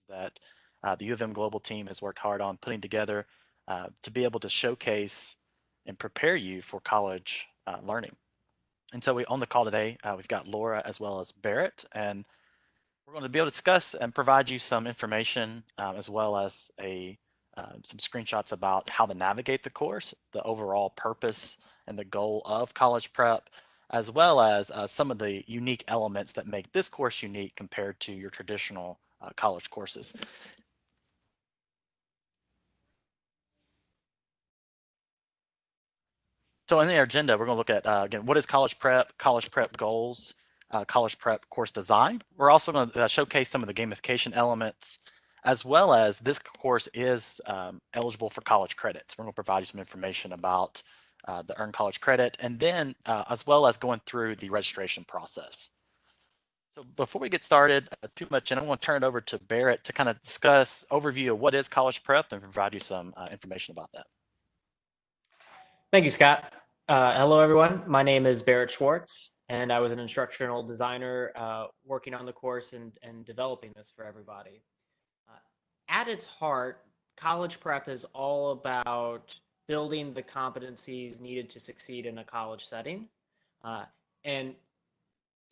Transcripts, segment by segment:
that the U of M Global team has worked hard on putting together to be able to showcase and prepare you for college learning. And so on the call today, we've got Laura as well as Barrett, and we're going to be able to discuss and provide you some information as well as some screenshots about how to navigate the course, the overall purpose and the goal of college prep, as well as some of the unique elements that make this course unique compared to your traditional college courses. So in the agenda, we're going to look at, again, what is college prep goals, college prep course design. We're also going to showcase some of the gamification elements, as well as this course is eligible for college credits. We're going to provide you some information about the earned college credit, and then as well as going through the registration process. So before we get started too much, and I want to turn it over to Barrett to kind of discuss overview of what is college prep and provide you some information about that. Thank you, Scott. Hello, everyone. My name is Barrett Schwartz, and I was an instructional designer working on the course and developing this for everybody. At its heart, college prep is all about building the competencies needed to succeed in a college setting. And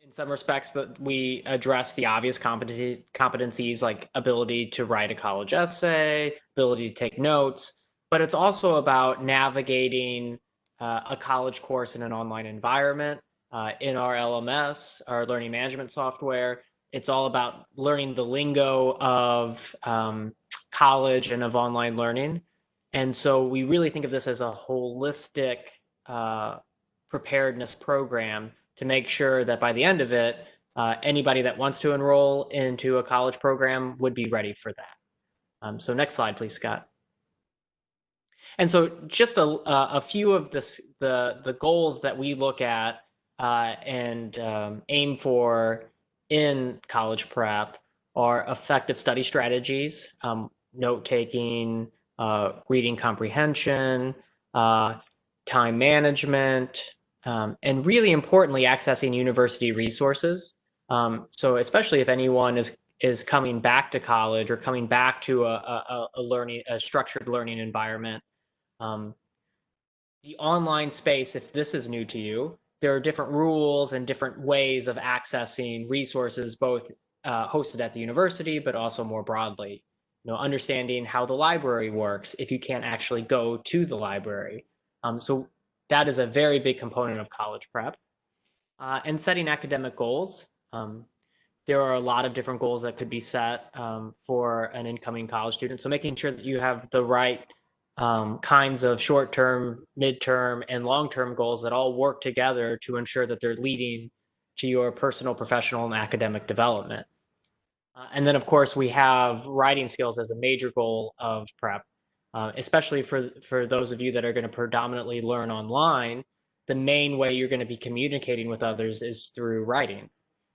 in some respects, that we address the obvious competencies like ability to write a college essay, ability to take notes, but it's also about navigating a college course in an online environment. In our LMS, our learning management software, it's all about learning the lingo of college and of online learning. And so we really think of this as a holistic preparedness program to make sure that by the end of it, anybody that wants to enroll into a college program would be ready for that. So next slide, please, Scott. And so just a few of the goals that we look at and aim for in college prep are effective study strategies, note-taking, reading comprehension, time management, and really importantly, accessing university resources. So especially if anyone is coming back to college or coming back to a structured learning environment, the online space, if this is new to you, there are different rules and different ways of accessing resources, both hosted at the university, but also more broadly. Understanding how the library works if you can't actually go to the library. So that is a very big component of college prep. And setting academic goals. There are a lot of different goals that could be set for an incoming college student. So making sure that you have the right kinds of short-term, mid-term, and long-term goals that all work together to ensure that they're leading to your personal, professional, and academic development. And then, of course, we have writing skills as a major goal of prep, especially for those of you that are going to predominantly learn online. The main way you're going to be communicating with others is through writing.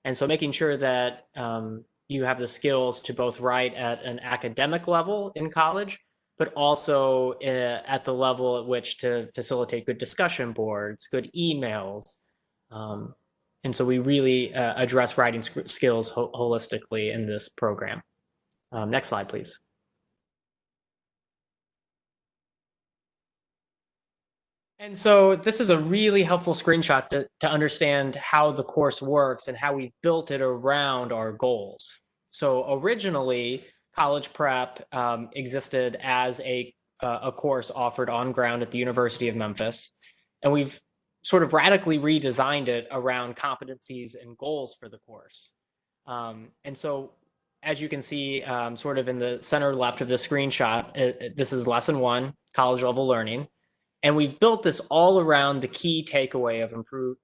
And so making sure that you have the skills to both write at an academic level in college, but also at the level at which to facilitate good discussion boards, good emails. And so we really address writing skills holistically in this program. Next slide, please. And so this is a really helpful screenshot to understand how the course works and how we built it around our goals. So originally, college prep existed as a course offered on ground at the University of Memphis. And we've sort of radically redesigned it around competencies and goals for the course. And so as you can see, sort of in the center left of the screenshot, this is lesson 1, college level learning. And we've built this all around the key takeaway of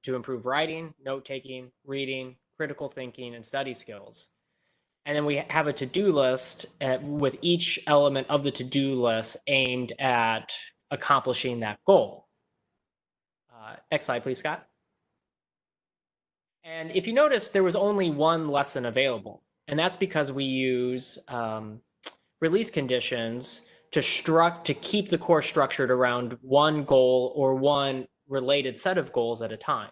to improve writing, note-taking, reading, critical thinking, and study skills. And then we have a to-do list with each element of the to-do list aimed at accomplishing that goal. Next slide, please, Scott. And if you notice, there was only one lesson available. And that's because we use release conditions to keep the course structured around one goal or one related set of goals at a time.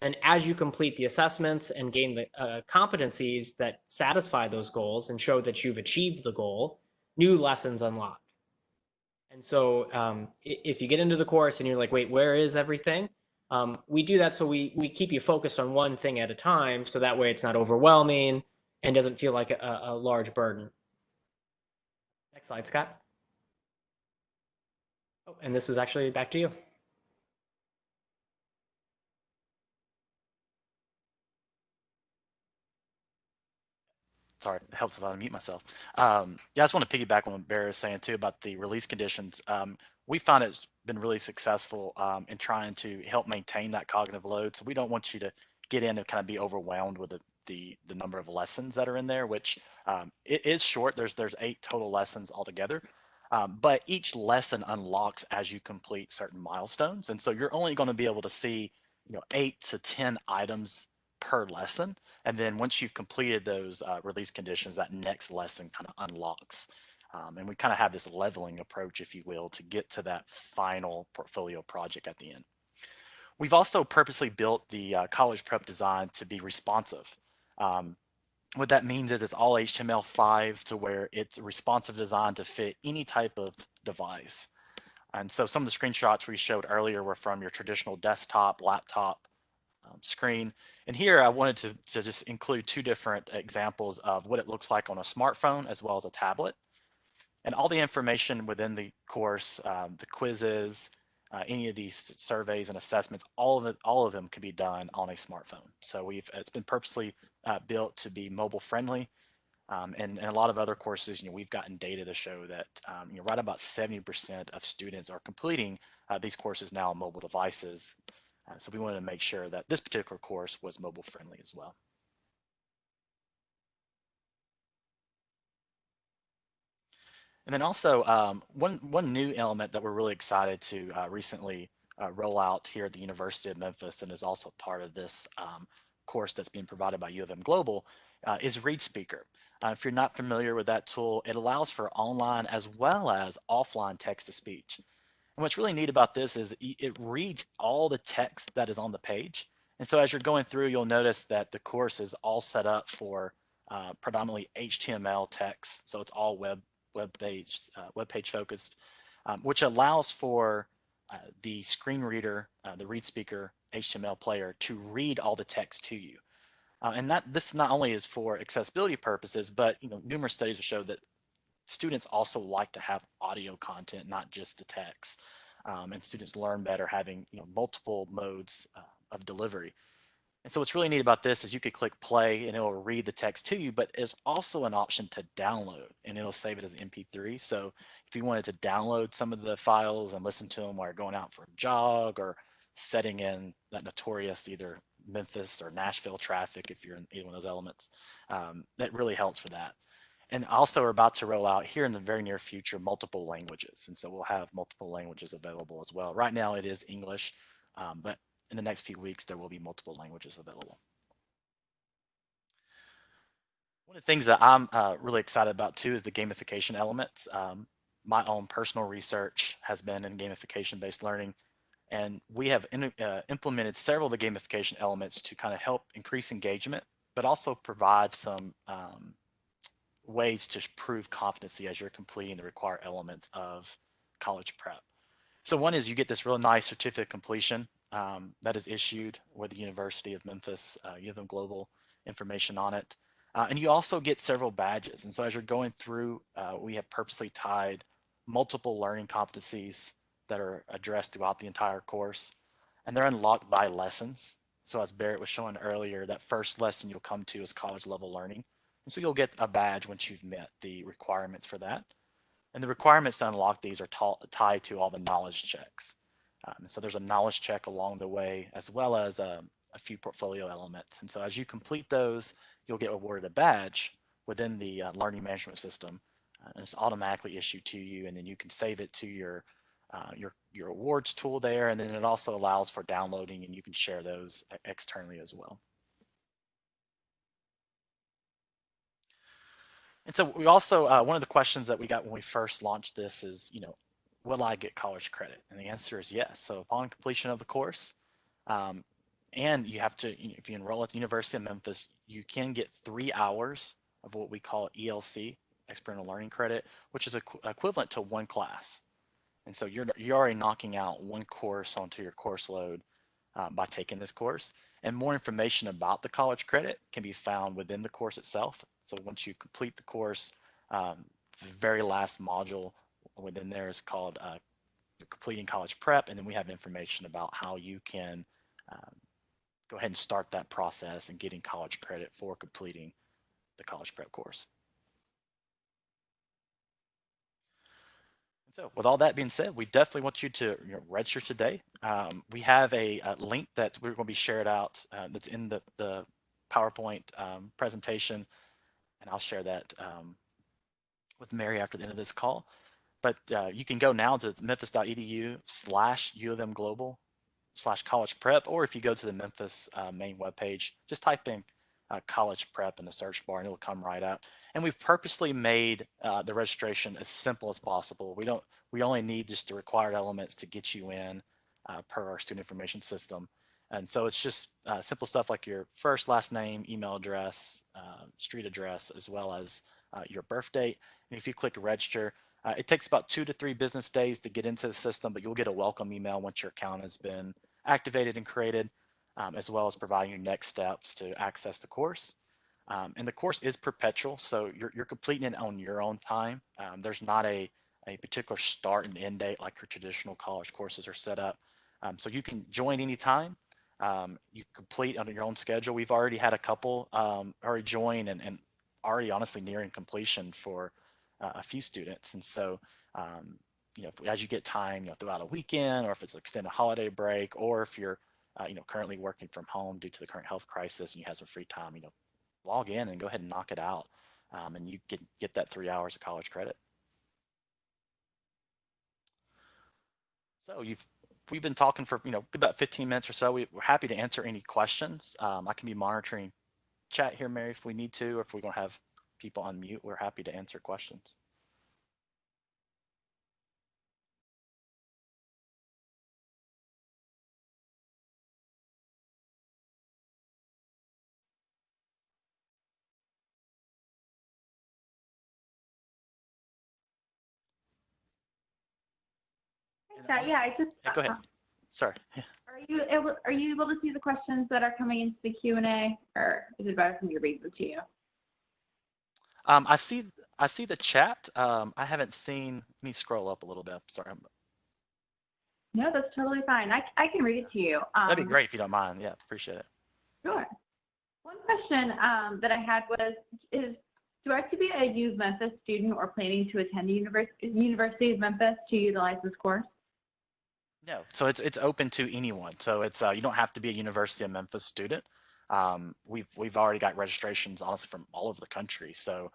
And as you complete the assessments and gain the competencies that satisfy those goals and show that you've achieved the goal, new lessons unlock. And so if you get into the course and you're like, wait, where is everything? We do that so we keep you focused on one thing at a time. So that way it's not overwhelming and doesn't feel like a large burden. Next slide, Scott. Oh, and this is actually back to you. Sorry, it helps if I unmute myself. Yeah, I just want to piggyback on what Barry was saying too about the release conditions. We found it's been really successful in trying to help maintain that cognitive load. So we don't want you to get in and kind of be overwhelmed with the number of lessons that are in there, which it is short. There's 8 total lessons altogether. But each lesson unlocks as you complete certain milestones, and so you're only going to be able to see 8 to 10 items per lesson. And then once you've completed those release conditions, that next lesson kind of unlocks. And we kind of have this leveling approach, if you will, to get to that final portfolio project at the end. We've also purposely built the college prep design to be responsive. Um, what that means is it's all HTML5 to where it's a responsive design to fit any type of device. And so some of the screenshots we showed earlier were from your traditional desktop, laptop, screen. And here I wanted to just include 2 different examples of what it looks like on a smartphone as well as a tablet. And all the information within the course, the quizzes, any of these surveys and assessments, all of them can be done on a smartphone. So it's been purposely built to be mobile friendly. And a lot of other courses, we've gotten data to show that right about 70% of students are completing these courses now on mobile devices. So we wanted to make sure that this particular course was mobile friendly as well. And then also one new element that we're really excited to recently roll out here at the University of Memphis, and is also part of this course that's being provided by U of M Global, is ReadSpeaker. If you're not familiar with that tool, it allows for online as well as offline text-to-speech. And what's really neat about this is it reads all the text that is on the page. And so as you're going through, you'll notice that the course is all set up for predominantly HTML text. So it's all web page focused, which allows for the screen reader, the ReadSpeaker HTML player to read all the text to you. And this not only is for accessibility purposes, but numerous studies have showed that students also like to have audio content, not just the text. And students learn better having multiple modes of delivery. And so what's really neat about this is you could click play and it'll read the text to you, but there's also an option to download and it'll save it as an MP3. So if you wanted to download some of the files and listen to them while you're going out for a jog or setting in that notorious either Memphis or Nashville traffic, if you're in either one of those elements, that really helps for that. And also we're about to roll out here in the very near future multiple languages. And so we'll have multiple languages available as well. Right now it is English, but in the next few weeks there will be multiple languages available. One of the things that I'm really excited about too is the gamification elements. My own personal research has been in gamification-based learning, and we have implemented several of the gamification elements to kind of help increase engagement, but also provide some ways to prove competency as you're completing the required elements of college prep. So one is you get this really nice certificate of completion that is issued with the University of Memphis. You have them global information on it. And you also get several badges. And so as you're going through, we have purposely tied multiple learning competencies that are addressed throughout the entire course. And they're unlocked by lessons. So as Barrett was showing earlier, that first lesson you'll come to is college level learning. And so you'll get a badge once you've met the requirements for that. And the requirements to unlock these are tied to all the knowledge checks. So there's a knowledge check along the way, as well as a few portfolio elements. And so as you complete those, you'll get awarded a badge within the learning management system. And it's automatically issued to you, and then you can save it to your awards tool there. And then it also allows for downloading, and you can share those externally as well. And so we also, one of the questions that we got when we first launched this is, will I get college credit? And the answer is yes. So upon completion of the course, And you have to, if you enroll at the University of Memphis, you can get 3 hours of what we call ELC, experiential learning credit, which is equivalent to one class. And so you're already knocking out one course onto your course load by taking this course. And more information about the college credit can be found within the course itself. So once you complete the course, the very last module within there is called completing college prep, and then we have information about how you can um, go ahead and start that process and getting college credit for completing the college prep course. So with all that being said, we definitely want you to register today. We have a link that we're going to be shared out that's in the PowerPoint presentation, and I'll share that with Mary after the end of this call. But you can go now to memphis.edu/UofMglobal/college prep, or if you go to the Memphis main webpage, just type in college prep in the search bar and it'll come right up. And we've purposely made the registration as simple as possible. We only need just the required elements to get you in per our student information system. And so it's just simple stuff like your first, last name, email address, street address, as well as your birth date. And if you click register, it takes about 2 to 3 business days to get into the system, but you'll get a welcome email once your account has been activated and created, as well as providing you next steps to access the course. And the course is perpetual, so you're completing it on your own time. There's not a particular start and end date like your traditional college courses are set up. So you can join anytime. You complete on your own schedule. We've already had a couple already join and already honestly nearing completion for a few students. And so, as you get time, throughout a weekend, or if it's an extended holiday break, or if you're, currently working from home due to the current health crisis and you have some free time, log in and go ahead and knock it out, and you get that 3 hours of college credit. So we've been talking for about 15 minutes or so. We're happy to answer any questions. I can be monitoring chat here, Mary, if we need to, or if we're going to have people on mute. We're happy to answer questions. Yeah, I just go ahead. Sorry. are you able to see the questions that are coming into the Q&A, or is it better for me to read them to you? I see the chat. I haven't seen. Let me scroll up a little bit. Sorry. No, that's totally fine. I can read it to you. That'd be great if you don't mind. Yeah, appreciate it. Sure. One question that I had was, do I have to be a U of Memphis student or planning to attend the University of Memphis to utilize this course? No, so it's open to anyone. So it's you don't have to be a University of Memphis student. We've already got registrations honestly from all over the country. So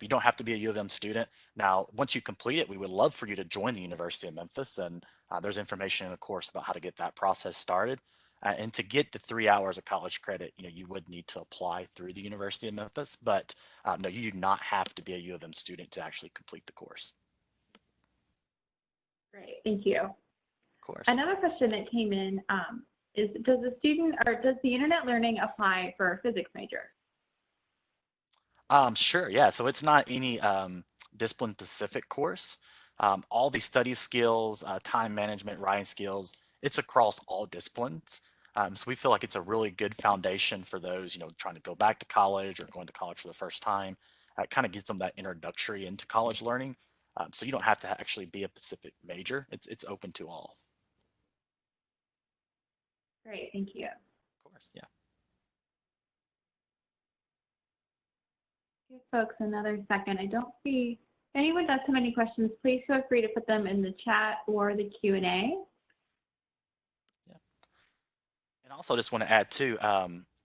you don't have to be a U of M student. Now, once you complete it, we would love for you to join the University of Memphis, and there's information in the course about how to get that process started. And to get the 3 hours of college credit, you would need to apply through the University of Memphis. But no, you do not have to be a U of M student to actually complete the course. Great, thank you. Of course. Another question that came in is, does the internet learning apply for physics majors? Sure, yeah. So it's not any discipline specific course. All these study skills, time management, writing skills, it's across all disciplines. So we feel like it's a really good foundation for those, trying to go back to college or going to college for the first time. It kind of gives them that introductory into college learning. So you don't have to actually be a specific major. It's open to all. Great, thank you. Of course, yeah. Give folks another second. I don't see, if anyone does have any questions, please feel free to put them in the chat or the Q&A. Yeah. And also just want to add too,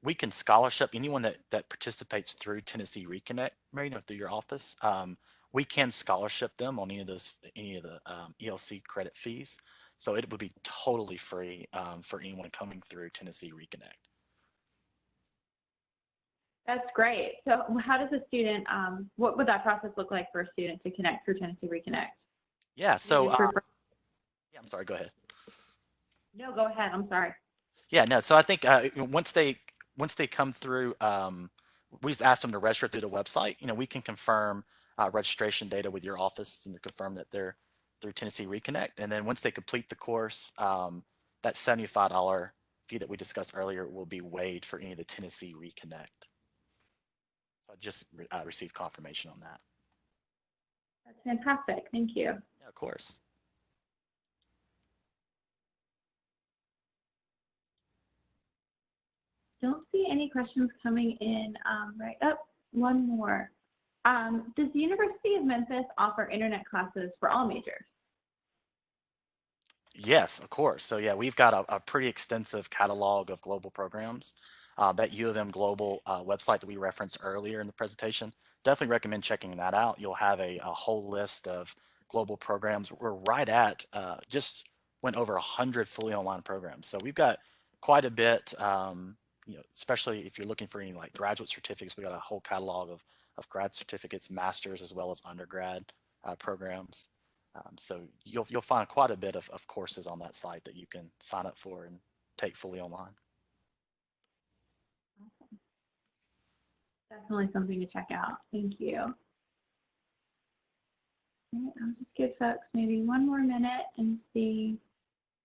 we can scholarship anyone that participates through Tennessee Reconnect, Mary, through your office. We can scholarship them on any of the ELC credit fees. So it would be totally free for anyone coming through Tennessee Reconnect. That's great. So how does a student, what would that process look like for a student to connect through Tennessee Reconnect? Yeah, so, yeah, I'm sorry, go ahead. No, go ahead, I'm sorry. Yeah, no. So I think once they come through, we just ask them to register through the website. We can confirm registration data with your office and to confirm that they're through Tennessee Reconnect. And then once they complete the course, that $75 fee that we discussed earlier will be waived for any of the Tennessee Reconnect. So I just received confirmation on that. That's fantastic. Thank you. Yeah, of course. Don't see any questions coming in right up. One more. Does the University of Memphis offer internet classes for all majors? Yes, of course. So yeah, we've got a pretty extensive catalog of global programs. That U of M Global website that we referenced earlier in the presentation, definitely recommend checking that out. You'll have a whole list of global programs. We're right at just went over 100 fully online programs. So we've got quite a bit, especially if you're looking for any like graduate certificates, we got a whole catalog of grad certificates, masters, as well as undergrad programs. So you'll find quite a bit of courses on that site that you can sign up for and take fully online. Awesome. Definitely something to check out. Thank you. All right, I'll just give folks maybe one more minute and see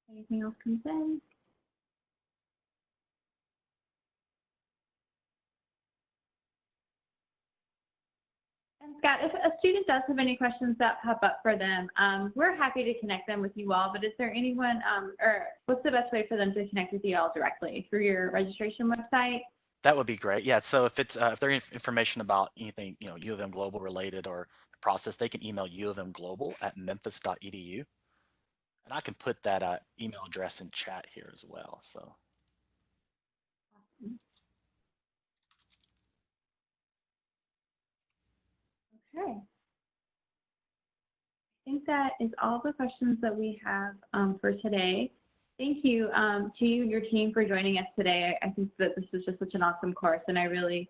if anything else comes in. And Scott, if a student does have any questions that pop up for them, we're happy to connect them with you all, but is there anyone, or what's the best way for them to connect with you all directly? Through your registration website? That would be great. Yeah. So if it's if there's information about anything U of M Global related or the process, they can email uofmglobal@memphis.edu, and I can put that email address in chat here as well. So. Okay. I think that is all the questions that we have for today. Thank you to you and your team for joining us today. I think that this was just such an awesome course, and I really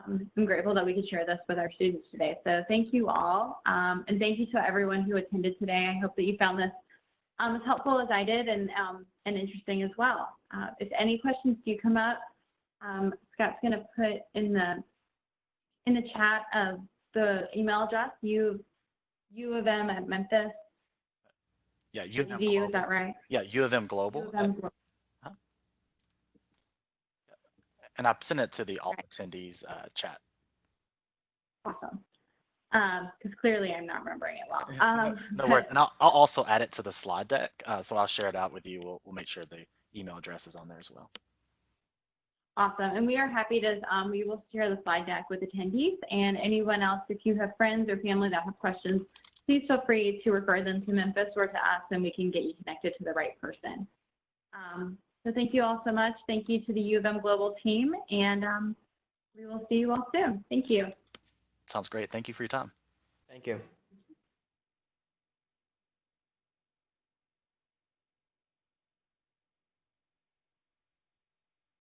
am grateful that we could share this with our students today. So thank you all, and thank you to everyone who attended today. I hope that you found this as helpful as I did and interesting as well. If any questions do come up, Scott's going to put in the chat of the email address, U of M at Memphis. Yeah, U of M Global. Is that right? Yeah, U of M Global. U of M Global. And I've sent it to the all attendees chat. Awesome. Because clearly I'm not remembering it well. No worries. And I'll also add it to the slide deck. So I'll share it out with you. We'll make sure the email address is on there as well. Awesome. And we are happy to, we will share the slide deck with attendees and anyone else. If you have friends or family that have questions, please feel free to refer them to Memphis or to us, and we can get you connected to the right person. So thank you all so much. Thank you to the U of M Global team, and we will see you all soon. Thank you. Sounds great. Thank you for your time. Thank you.